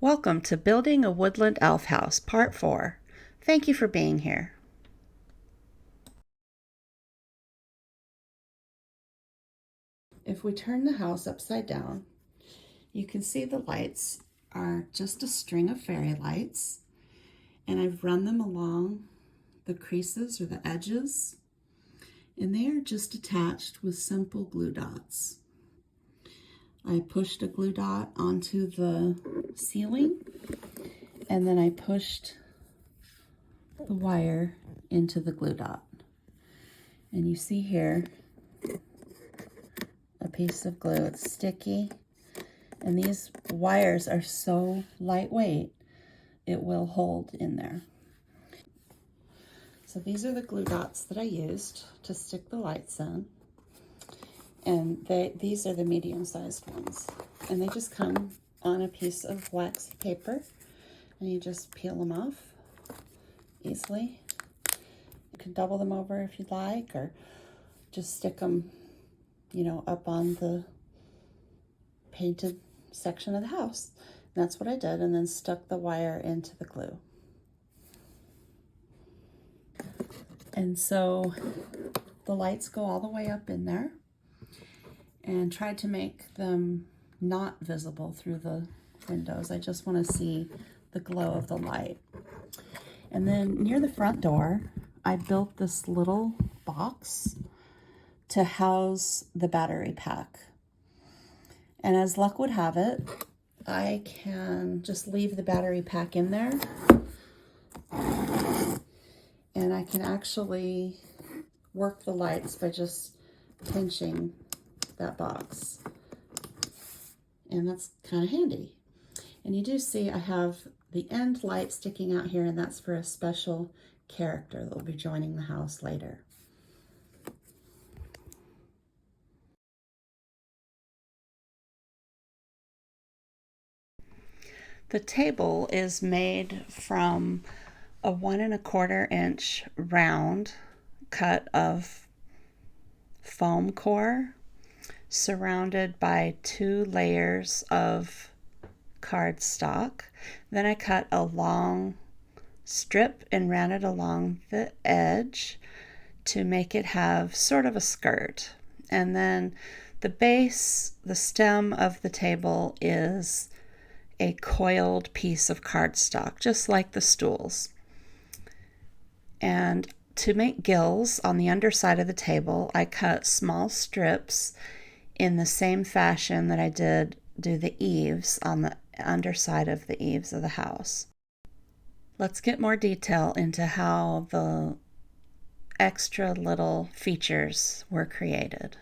Welcome to Building a Woodland Elf House, Part 4. Thank you for being here. If we turn the house upside down, you can see the lights are just a string of fairy lights, and I've run them along the creases or the edges, and they are just attached with simple glue dots. I pushed a glue dot onto the ceiling, and then I pushed the wire into the glue dot. And you see here a piece of glue. It's sticky, and these wires are so lightweight it will hold in there. So these are the glue dots that I used to stick the lights in, and these are the medium-sized ones, and they just come on a piece of waxy paper, and you just peel them off easily. You can double them over if you'd like, or just stick them, up on the painted section of the house. And that's what I did, and then stuck the wire into the glue. And so the lights go all the way up in there, and tried to make them not visible through the windows. I just want to see the glow of the light. And then near the front door, I built this little box to house the battery pack. And as luck would have it, I can just leave the battery pack in there, and I can actually work the lights by just pinching that box. And that's kind of handy. And you do see I have the end light sticking out here, and that's for a special character that will be joining the house later. The table is made from a 1 1/4 inch round cut of foam core, surrounded by 2 layers of cardstock. Then I cut a long strip and ran it along the edge to make it have sort of a skirt. And then the base, the stem of the table, is a coiled piece of cardstock, just like the stools. And to make gills on the underside of the table, I cut small strips in the same fashion that I do the eaves on the underside of the eaves of the house. Let's get more detail into how the extra little features were created.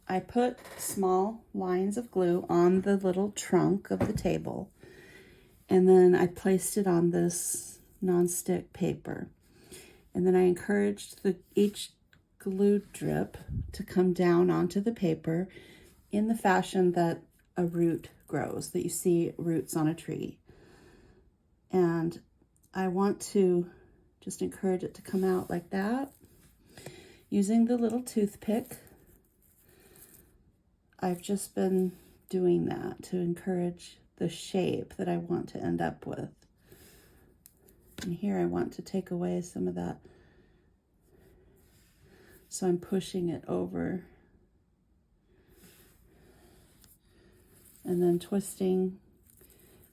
I put small lines of glue on the little trunk of the table, and then I placed it on this nonstick paper. And then I encouraged each glue drip to come down onto the paper in the fashion that a root grows, that you see roots on a tree. And I want to just encourage it to come out like that. Using the little toothpick, I've just been doing that to encourage the shape that I want to end up with. And here I want to take away some of that, so I'm pushing it over and then twisting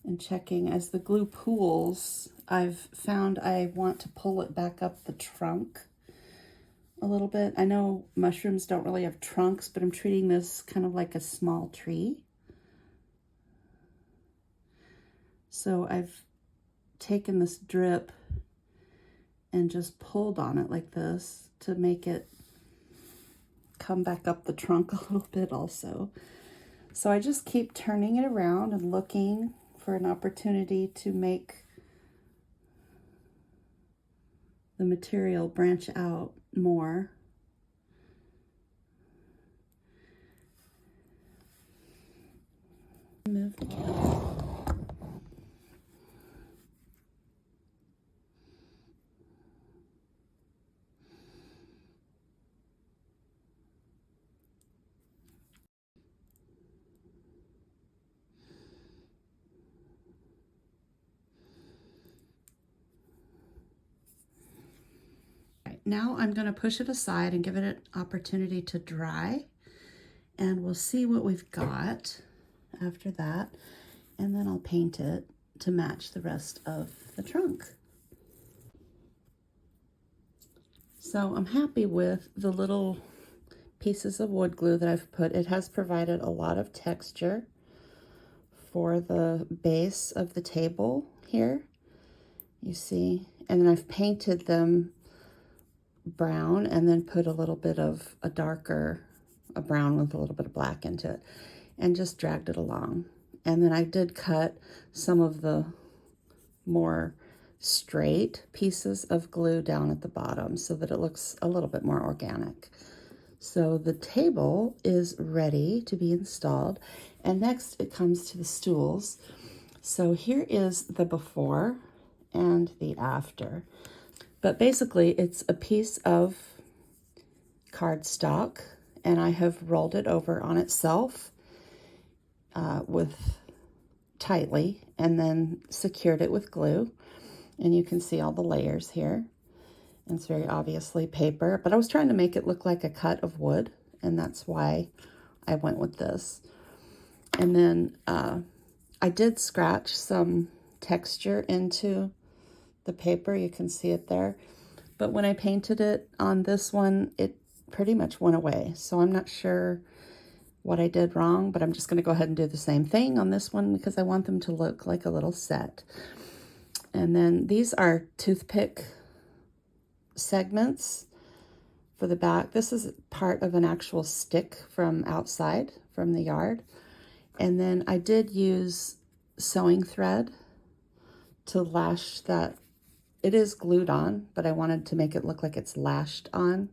and checking. As the glue pools, I've found I want to pull it back up the trunk a little bit. I know mushrooms don't really have trunks, but I'm treating this kind of like a small tree. So I've taken this drip and just pulled on it like this to make it come back up the trunk a little bit also. So I just keep turning it around and looking for an opportunity to make the material branch out more. Move the camera. now I'm going to push it aside and give it an opportunity to dry, and we'll see what we've got after that, and then I'll paint it to match the rest of the trunk. So I'm happy with the little pieces of wood glue that I've put. It has provided a lot of texture for the base of the table here, you see, and then I've painted them brown and then put a little bit of a brown with a little bit of black into it and just dragged it along. And then I did cut some of the more straight pieces of glue down at the bottom so that it looks a little bit more organic. So the table is ready to be installed, and next it comes to the stools. So here is the before and the after. But basically it's a piece of cardstock, and I have rolled it over on itself tightly, and then secured it with glue. And you can see all the layers here. And it's very obviously paper, but I was trying to make it look like a cut of wood, and that's why I went with this. And then I did scratch some texture into the paper. You can see it there. But when I painted it on this one, it pretty much went away. So I'm not sure what I did wrong, but I'm just going to go ahead and do the same thing on this one because I want them to look like a little set. And then these are toothpick segments for the back. This is part of an actual stick from outside, from the yard. And then I did use sewing thread to lash that. It is glued on, but I wanted to make it look like it's lashed on.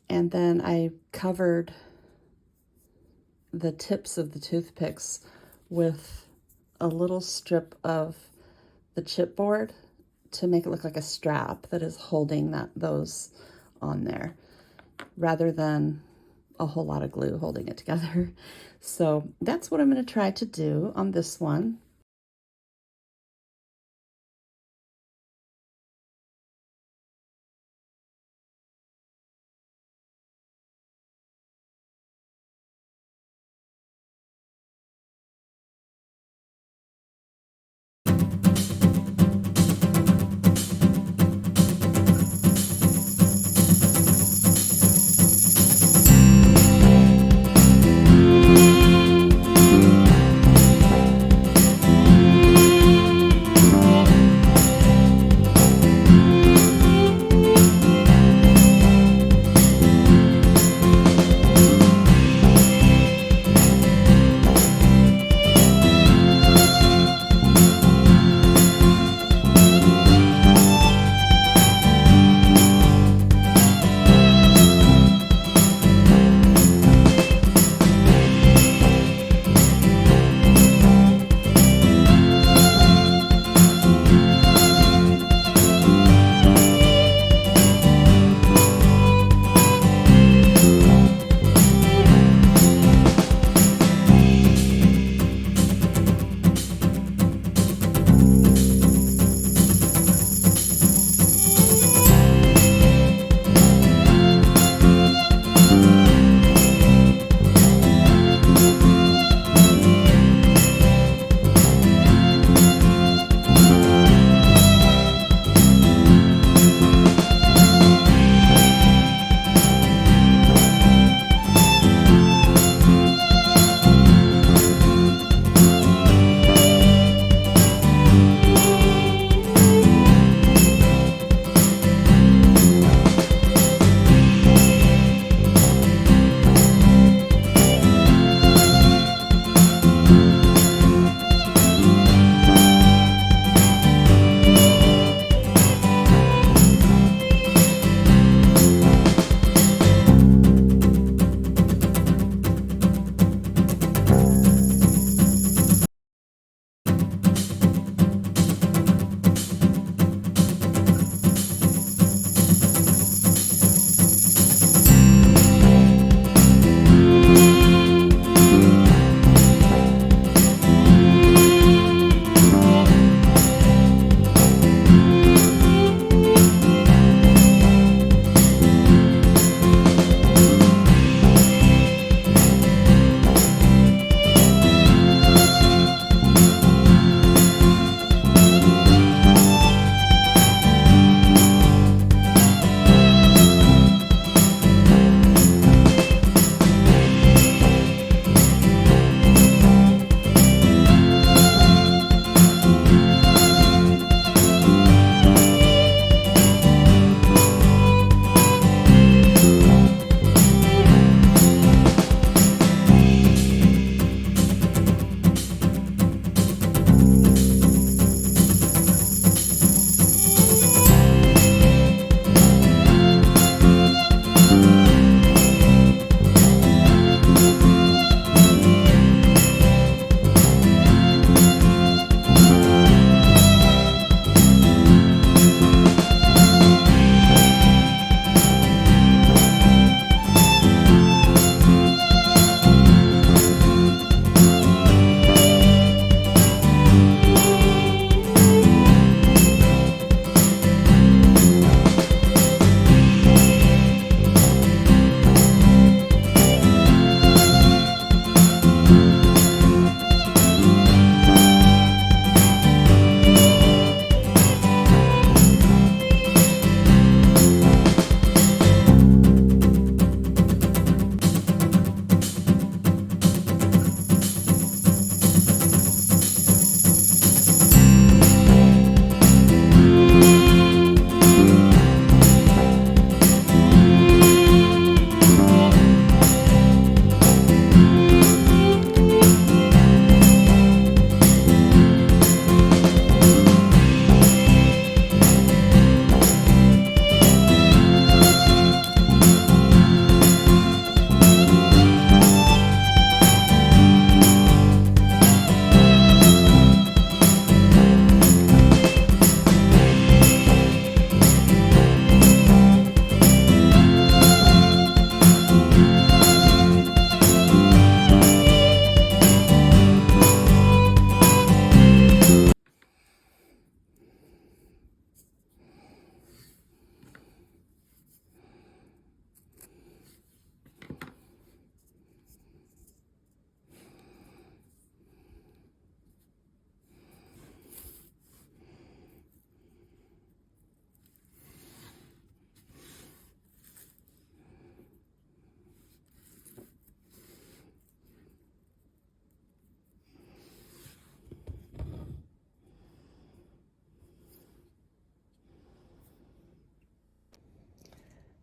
And then I covered the tips of the toothpicks with a little strip of the chipboard to make it look like a strap that is holding those on there, rather than a whole lot of glue holding it together. So that's what I'm going to try to do on this one.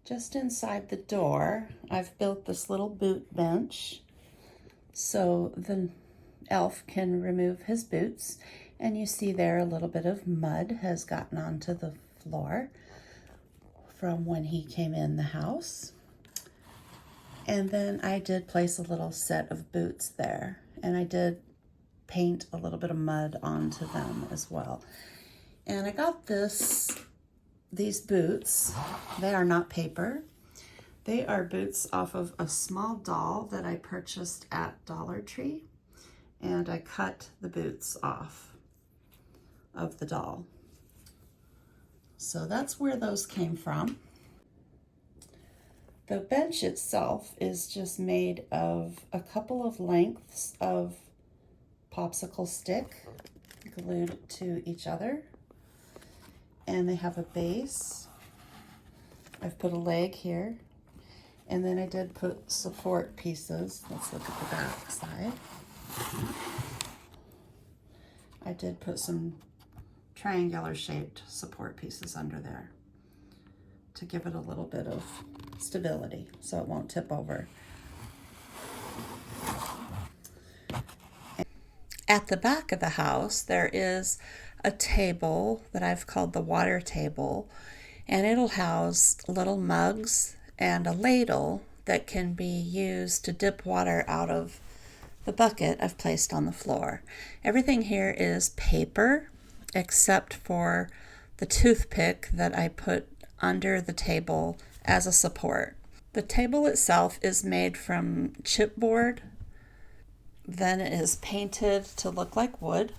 Just inside the door, I've built this little boot bench so the elf can remove his boots. And you see there a little bit of mud has gotten onto the floor from when he came in the house. And then I did place a little set of boots there, and I did paint a little bit of mud onto them as well. And I got these boots. They are not paper. They are boots off of a small doll that I purchased at Dollar Tree, and I cut the boots off of the doll. So that's where those came from. The bench itself is just made of a couple of lengths of popsicle stick glued to each other. And they have a base. I've put a leg here. And then I did put support pieces. Let's look at the back side. I did put some triangular shaped support pieces under there to give it a little bit of stability so it won't tip over. At the back of the house, there is a table that I've called the water table, and it'll house little mugs and a ladle that can be used to dip water out of the bucket I've placed on the floor. Everything here is paper except for the toothpick that I put under the table as a support. The table itself is made from chipboard, then it is painted to look like wood.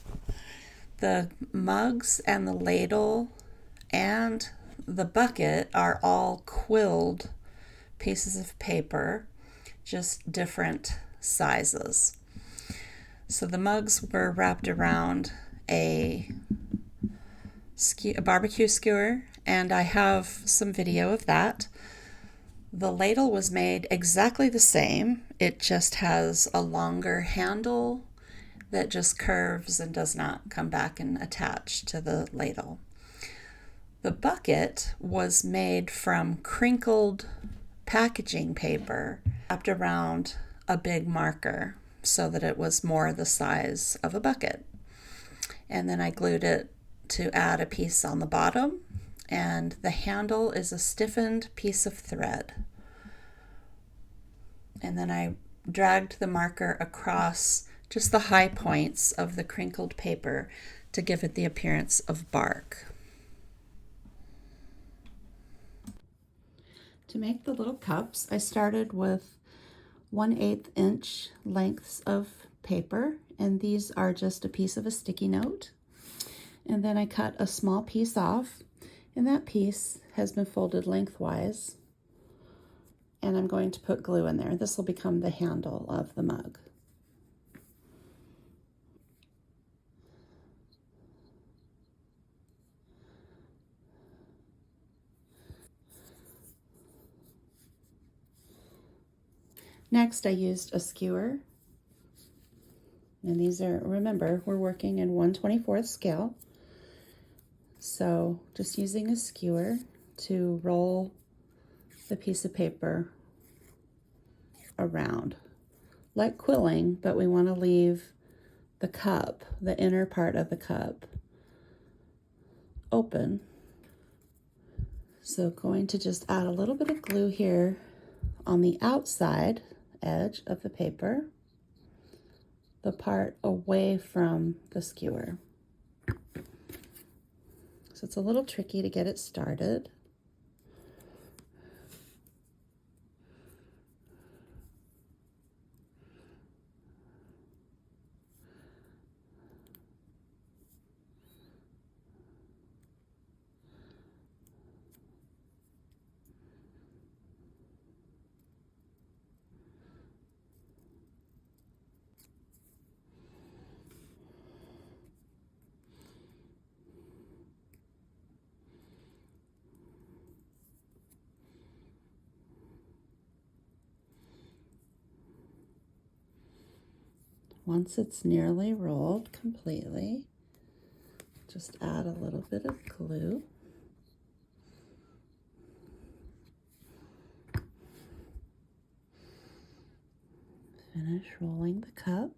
The mugs and the ladle and the bucket are all quilled pieces of paper, just different sizes. So the mugs were wrapped around a barbecue skewer, and I have some video of that. The ladle was made exactly the same. It just has a longer handle that just curves and does not come back and attach to the ladle. The bucket was made from crinkled packaging paper wrapped around a big marker so that it was more the size of a bucket. And then I glued it to add a piece on the bottom, and the handle is a stiffened piece of thread. And then I dragged the marker across just the high points of the crinkled paper to give it the appearance of bark. To make the little cups, I started with 1/8 inch lengths of paper, and these are just a piece of a sticky note. And then I cut a small piece off, and that piece has been folded lengthwise, and I'm going to put glue in there. This will become the handle of the mug. Next, I used a skewer, and these are, remember, we're working in 1/24 scale. So just using a skewer to roll the piece of paper around, like quilling, but we want to leave the cup, the inner part of the cup, open. So going to just add a little bit of glue here on the outside edge of the paper, the part away from the skewer. So it's a little tricky to get it started. Once it's nearly rolled completely, just add a little bit of glue. Finish rolling the cup.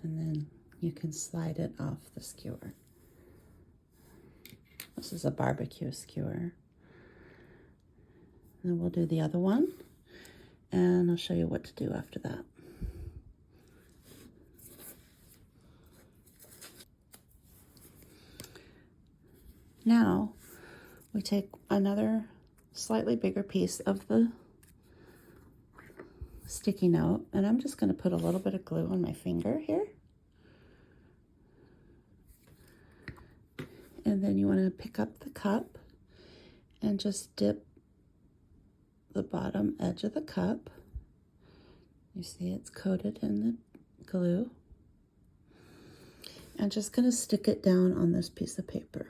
And then you can slide it off the skewer. This is a barbecue skewer. And then we'll do the other one, and I'll show you what to do after that. Now, we take another slightly bigger piece of the sticky note, and I'm just going to put a little bit of glue on my finger here. And then you want to pick up the cup and just dip the bottom edge of the cup. You see it's coated in the glue. I'm just going to stick it down on this piece of paper.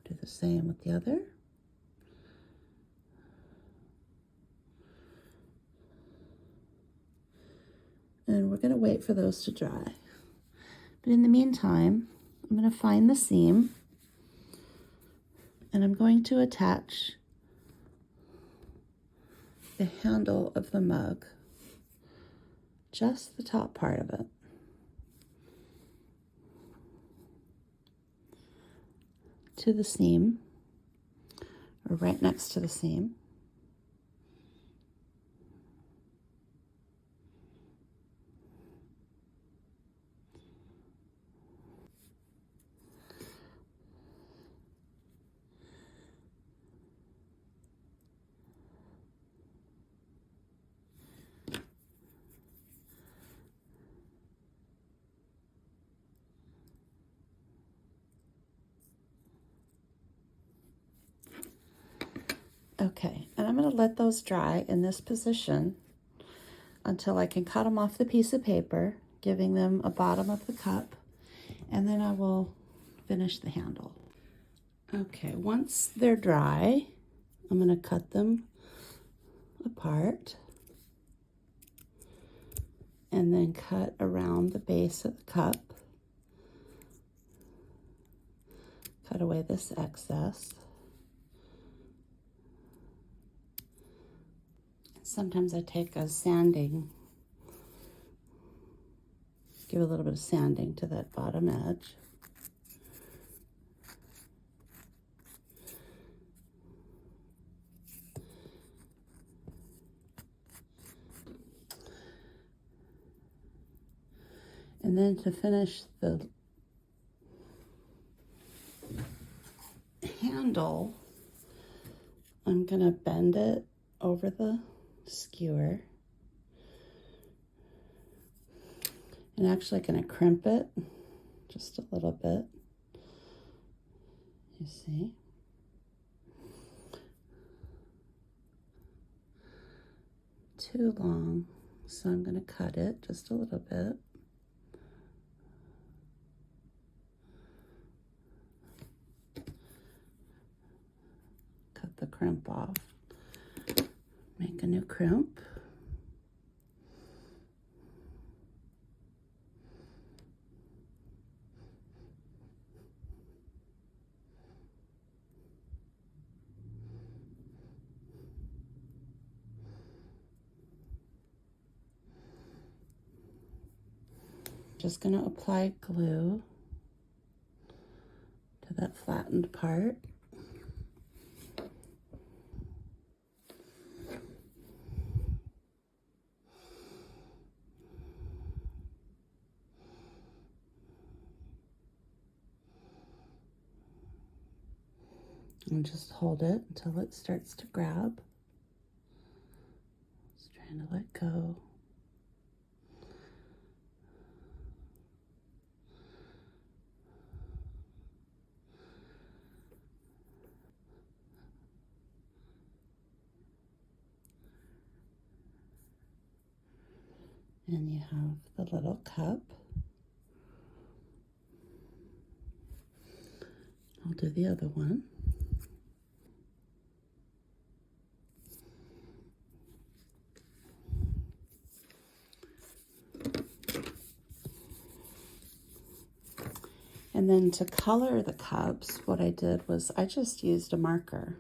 Do the same with the other. And we're going to wait for those to dry. But in the meantime, I'm going to find the seam, and I'm going to attach the handle of the mug, just the top part of it, to the seam, or right next to the seam. Okay, and I'm going to let those dry in this position until I can cut them off the piece of paper, giving them a bottom of the cup, and then I will finish the handle. Okay, once they're dry, I'm going to cut them apart and then cut around the base of the cup. Cut away this excess. Sometimes I take a sanding, give a little bit of sanding to that bottom edge. And then to finish the handle, I'm going to bend it over the skewer, and actually going to crimp it just a little bit, you see. Too long, so I'm going to cut it just a little bit. Cut the crimp off. Make a new crimp. Just going to apply glue to that flattened part. And just hold it until it starts to grab. Just trying to let go. And you have the little cup. I'll do the other one. And then to color the cups, what I did was I just used a marker.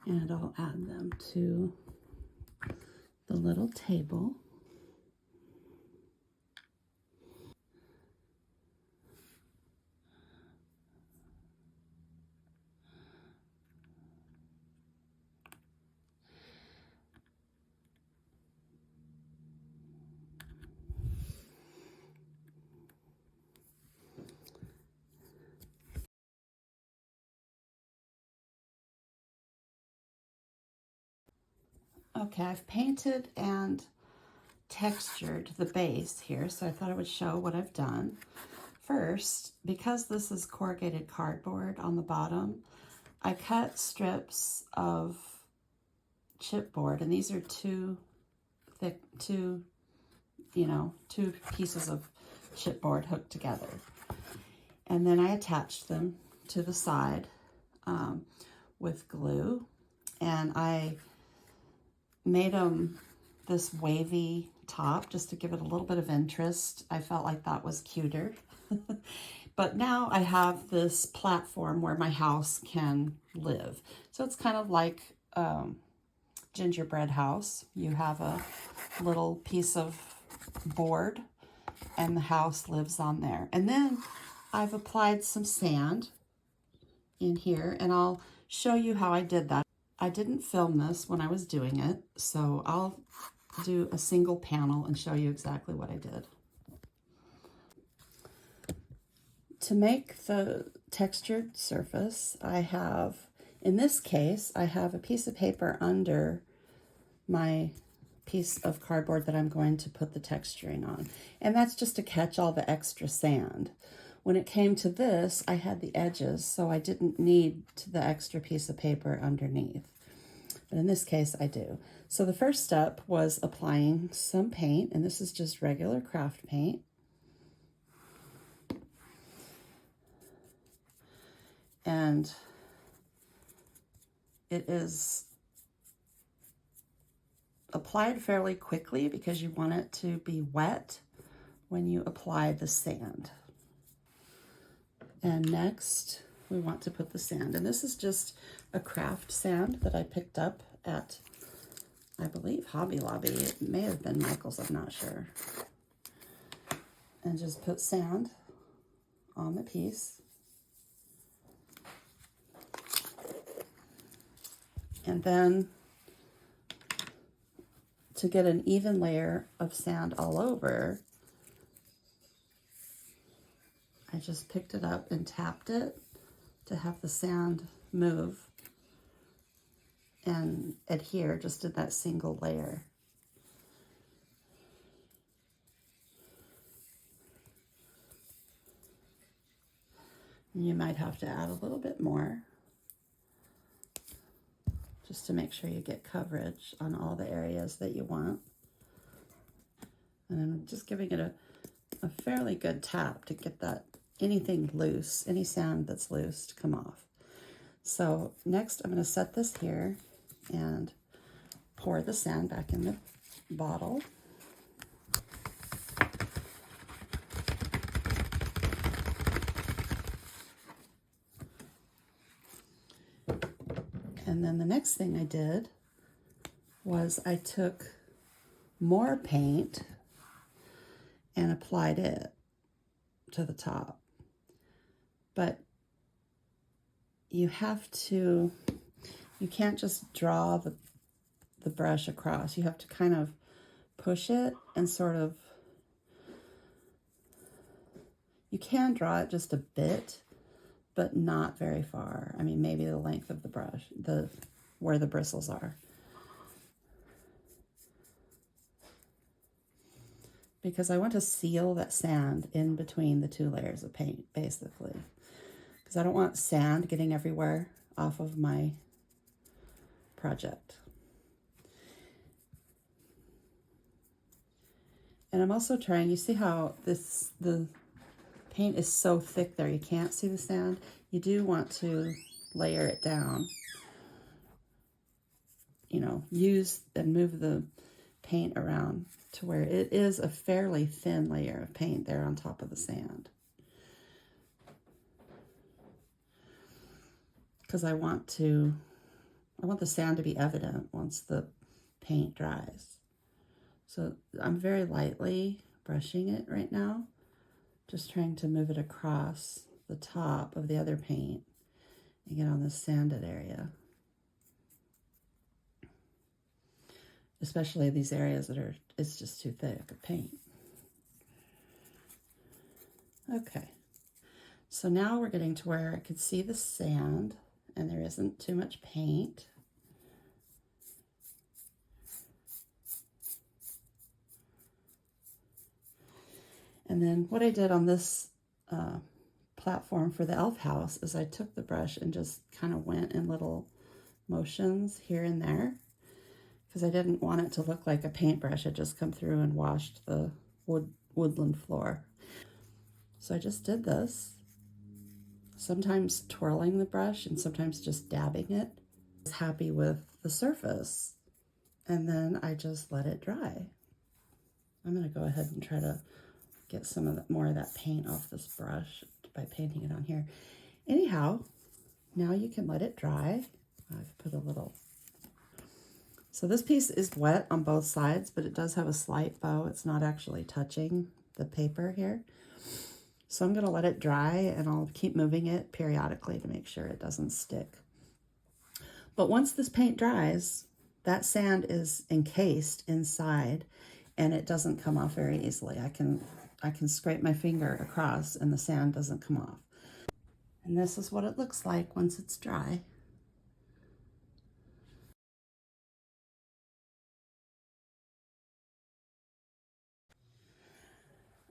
And I'll add them to the little table. Okay, I've painted and textured the base here, so I thought I would show what I've done. First, because this is corrugated cardboard on the bottom, I cut strips of chipboard, and these are two pieces of chipboard hooked together. And then I attached them to the side with glue, and I made them this wavy top just to give it a little bit of interest. I felt like that was cuter. But now I have this platform where my house can live. So it's kind of like gingerbread house. You have a little piece of board and the house lives on there. And then I've applied some sand in here, and I'll show you how I did that. I didn't film this when I was doing it, so I'll do a single panel and show you exactly what I did. To make the textured surface, I have, in this case, I have a piece of paper under my piece of cardboard that I'm going to put the texturing on. And that's just to catch all the extra sand. When it came to this, I had the edges, so I didn't need the extra piece of paper underneath. But in this case, I do. So the first step was applying some paint, and this is just regular craft paint. And it is applied fairly quickly because you want it to be wet when you apply the sand. And next, we want to put the sand. And this is just a craft sand that I picked up at, I believe, Hobby Lobby. It may have been Michael's, I'm not sure. And just put sand on the piece. And then to get an even layer of sand all over, I just picked it up and tapped it to have the sand move and adhere just to that single layer. And you might have to add a little bit more just to make sure you get coverage on all the areas that you want. And I'm just giving it a fairly good tap to get that anything loose, any sand that's loose to come off. So next I'm going to set this here and pour the sand back in the bottle. And then the next thing I did was I took more paint and applied it to the top. But you can't just draw the brush across. You have to kind of push it and sort of You can draw it just a bit, but not very far. I mean, maybe the length of the brush, where the bristles are. Because I want to seal that sand in between the two layers of paint, basically. Because I don't want sand getting everywhere off of my project. And I'm also trying, you see how the paint is so thick there, you can't see the sand? You do want to layer it down. You know, use and move the paint around to where it is a fairly thin layer of paint there on top of the sand. Because I want the sand to be evident once the paint dries. So I'm very lightly brushing it right now, just trying to move it across the top of the other paint and get on this sanded area. Especially these areas that it's just too thick of paint. Okay, so now we're getting to where I could see the sand and there isn't too much paint. And then what I did on this platform for the elf house is I took the brush and just kind of went in little motions here and there, because I didn't want it to look like a paintbrush had just come through and washed the woodland floor. So I just did this, sometimes twirling the brush and sometimes just dabbing it. I was happy with the surface, and then I just let it dry. I'm going to go ahead and try to get some of more of that paint off this brush by painting it on here. Anyhow, now you can let it dry. I've put a little... So this piece is wet on both sides, but it does have a slight bow. It's not actually touching the paper here. So I'm going to let it dry, and I'll keep moving it periodically to make sure it doesn't stick. But once this paint dries, that sand is encased inside, and it doesn't come off very easily. I can scrape my finger across and the sand doesn't come off. And this is what it looks like once it's dry.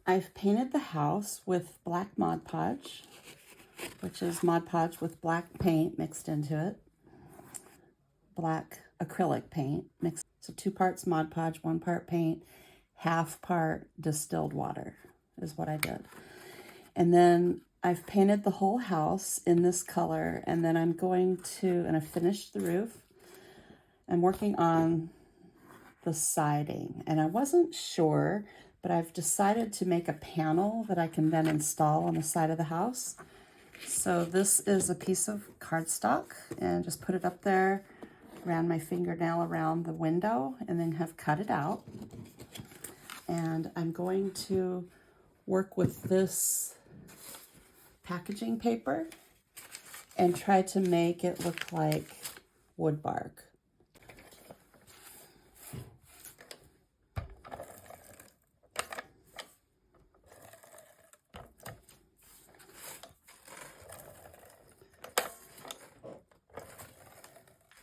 I've painted the house with black Mod Podge, which is Mod Podge with black paint mixed into it. Black acrylic paint mixed. So 2 parts Mod Podge, 1 part paint, half part distilled water is what I did. And then I've painted the whole house in this color, and then I'm going to, and I finished the roof. I'm working on the siding, and I wasn't sure, but I've decided to make a panel that I can then install on the side of the house. So this is a piece of cardstock, and just put it up there, ran my fingernail around the window, and then have cut it out. And I'm going to work with this packaging paper and try to make it look like wood bark.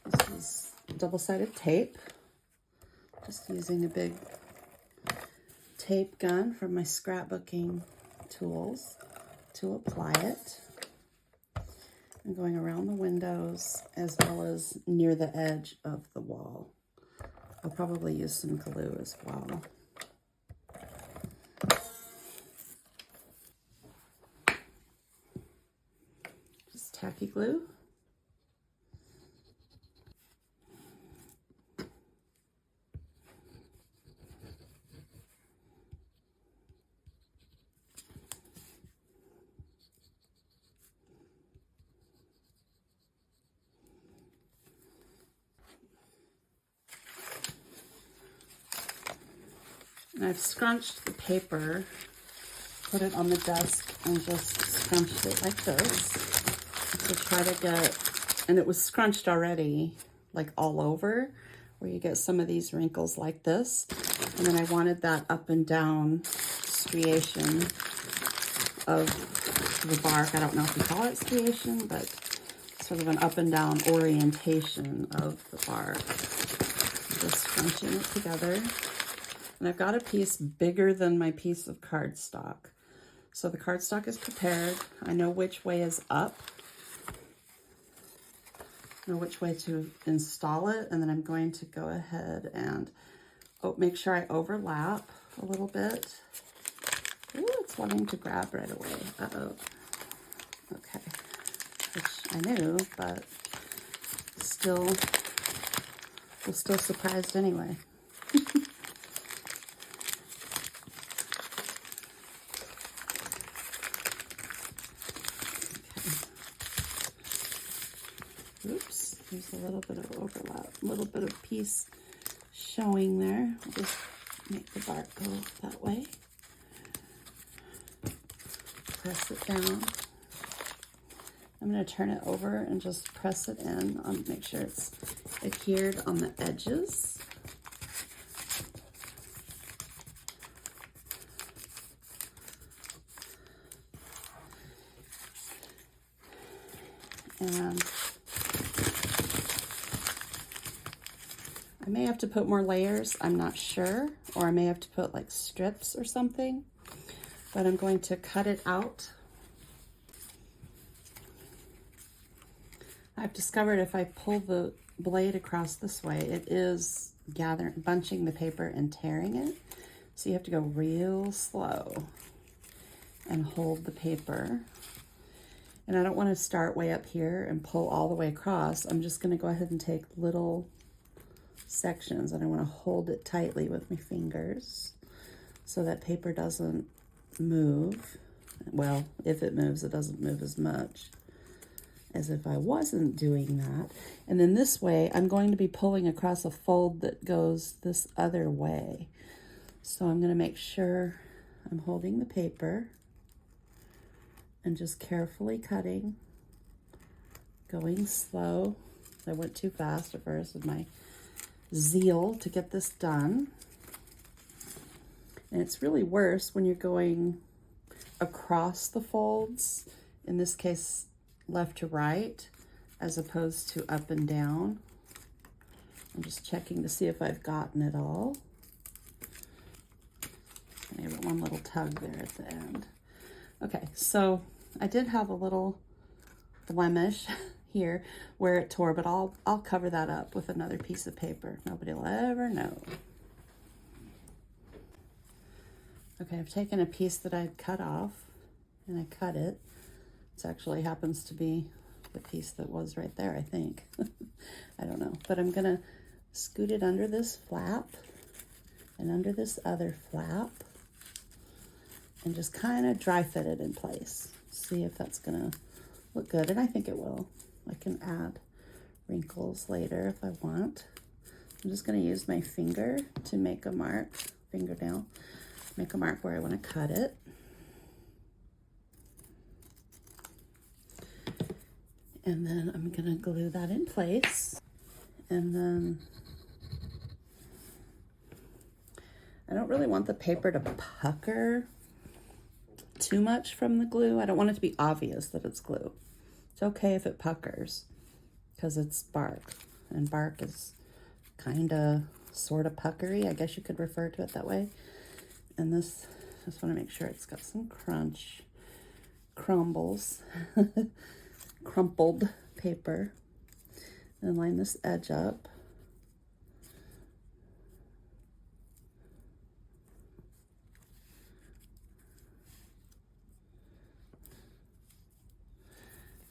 This is double-sided tape, just using a big tape gun from my scrapbooking tools to apply it. I'm going around the windows as well as near the edge of the wall. I'll probably use some glue as well. Just tacky glue. And I've scrunched the paper, put it on the desk, and just scrunched it like this to try to get, and it was scrunched already, like all over, where you get some of these wrinkles like this. And then I wanted that up and down striation of the bark. I don't know if you call it striation, but sort of an up and down orientation of the bark. Just scrunching it together. And I've got a piece bigger than my piece of cardstock. So the cardstock is prepared. I know which way is up. I know which way to install it. And then I'm going to go ahead and make sure I overlap a little bit. Ooh, it's wanting to grab right away. Uh-oh. Okay. Which I knew, but still, was still surprised anyway. Oops, there's a little bit of overlap, a little bit of piece showing there. I'll just make the bark go that way. Press it down. I'm going to turn it over and just press it in. Make sure it's adhered on the edges. And I may have to put more layers, I'm not sure, or I may have to put like strips or something, but I'm going to cut it out. I've discovered if I pull the blade across this way, it is bunching the paper and tearing it. So you have to go real slow and hold the paper. And I don't want to start way up here and pull all the way across. I'm just going to go ahead and take little sections, and I want to hold it tightly with my fingers so that paper doesn't move. Well, if it moves, it doesn't move as much as if I wasn't doing that. And then this way, I'm going to be pulling across a fold that goes this other way. So I'm going to make sure I'm holding the paper and just carefully cutting, going slow. I went too fast at first with my zeal to get this done. And it's really worse when you're going across the folds, in this case, left to right, as opposed to up and down. I'm just checking to see if I've gotten it all. I have one little tug there at the end. Okay, so I did have a little blemish here where it tore, but I'll cover that up with another piece of paper. Nobody will ever know. Okay, I've taken a piece that I'd cut off and I cut it. It actually happens to be the piece that was right there, I think. I don't know, but I'm gonna scoot it under this flap and under this other flap and just kind of dry fit it in place. See if that's gonna look good, and I think it will. I can add wrinkles later if I want. I'm just gonna use my finger to make a mark, fingernail, make a mark where I wanna cut it. And then I'm gonna glue that in place. And then I don't really want the paper to pucker too much from the glue. I don't want it to be obvious that it's glue. It's okay if it puckers because it's bark, and bark is kind of sort of puckery. I guess you could refer to it that way. And this, just want to make sure it's got some crumbled paper, and line this edge up.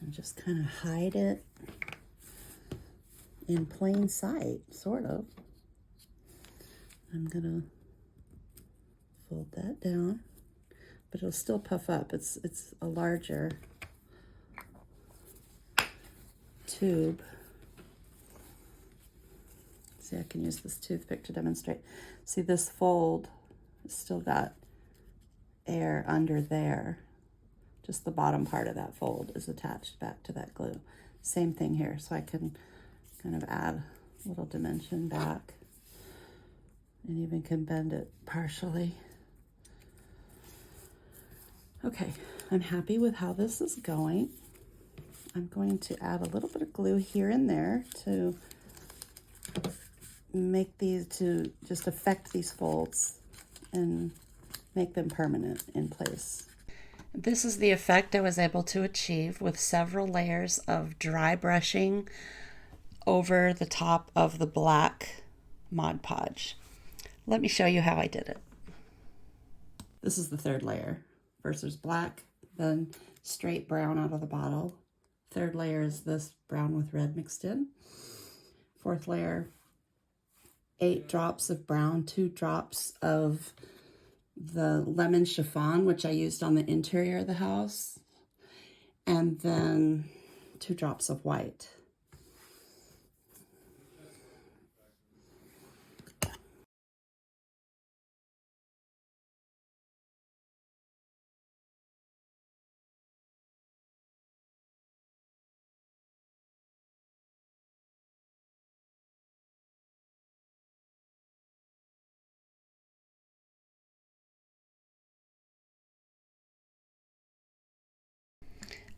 And just kind of hide it in plain sight, sort of. I'm gonna fold that down, but it'll still puff up. It's a larger tube. See, I can use this toothpick to demonstrate. See, this fold has still got air under there. Just the bottom part of that fold is attached back to that glue. Same thing here, so I can kind of add a little dimension back and even can bend it partially. Okay, I'm happy with how this is going. I'm going to add a little bit of glue here and there to make these, to just affect these folds and make them permanent in place. This is the effect I was able to achieve with several layers of dry brushing over the top of the black Mod Podge. Let me show you how I did it. This is the third layer. First there's black, then straight brown out of the bottle. Third layer is this brown with red mixed in. Fourth layer, 8 drops of brown, 2 drops of the lemon chiffon, which I used on the interior of the house, and then 2 drops of white.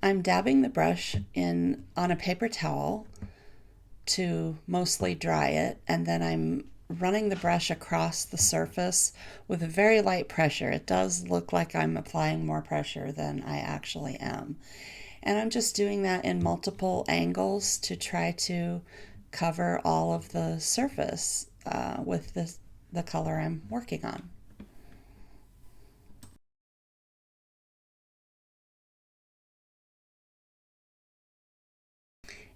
I'm dabbing the brush in on a paper towel to mostly dry it, and then I'm running the brush across the surface with a very light pressure. It does look like I'm applying more pressure than I actually am. And I'm just doing that in multiple angles to try to cover all of the surface with the color I'm working on.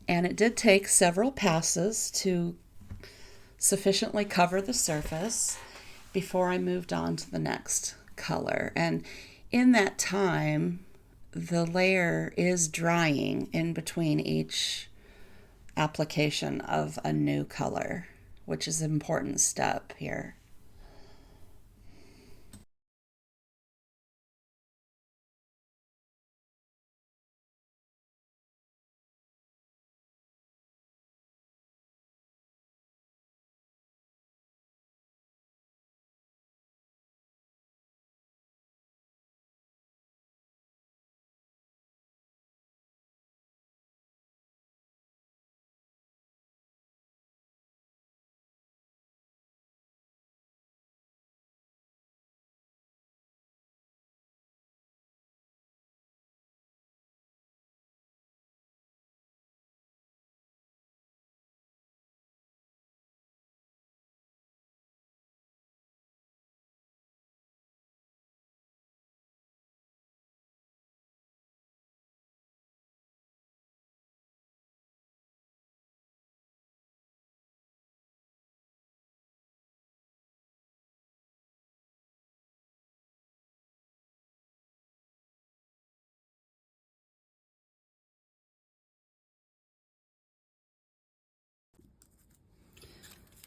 And it did take several passes to sufficiently cover the surface before I moved on to the next color. And in that time, the layer is drying in between each application of a new color, which is an important step here.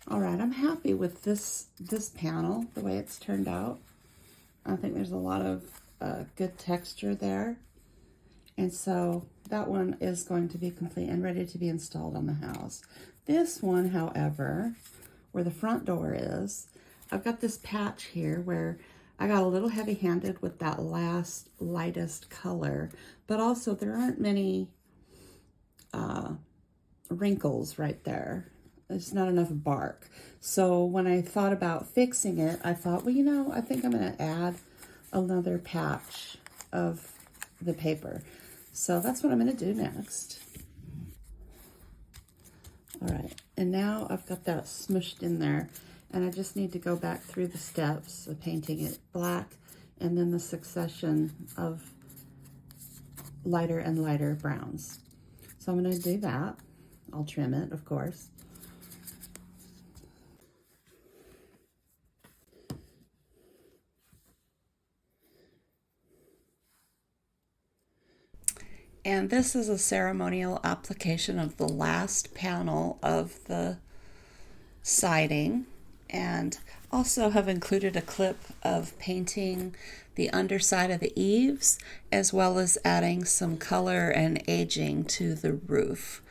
All right, I'm happy with this panel, the way it's turned out. I think there's a lot of good texture there. And so that one is going to be complete and ready to be installed on the house. This one, however, where the front door is, I've got this patch here where I got a little heavy-handed with that last lightest color, but also there aren't many wrinkles right there. It's not enough bark. So when I thought about fixing it, I thought, well, you know, I think I'm going to add another patch of the paper. So that's what I'm going to do next. All right, and now I've got that smushed in there, and I just need to go back through the steps of painting it black, and then the succession of lighter and lighter browns. So I'm going to do that. I'll trim it, of course. And this is a ceremonial application of the last panel of the siding, and also have included a clip of painting the underside of the eaves, as well as adding some color and aging to the roof.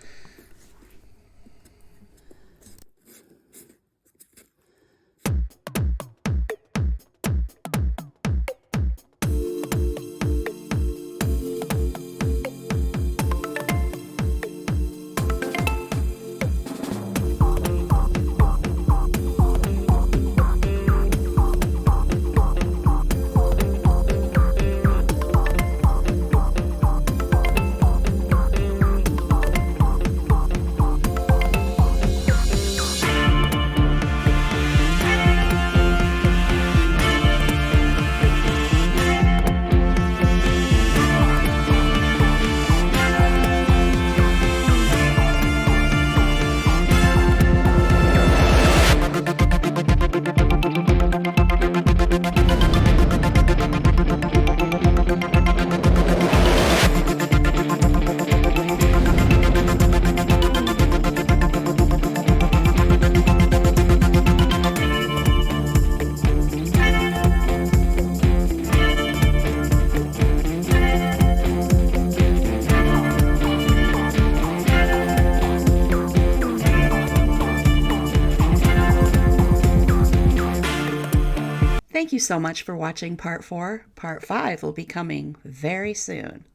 Thank you so much for watching part 4. Part 5 will be coming very soon.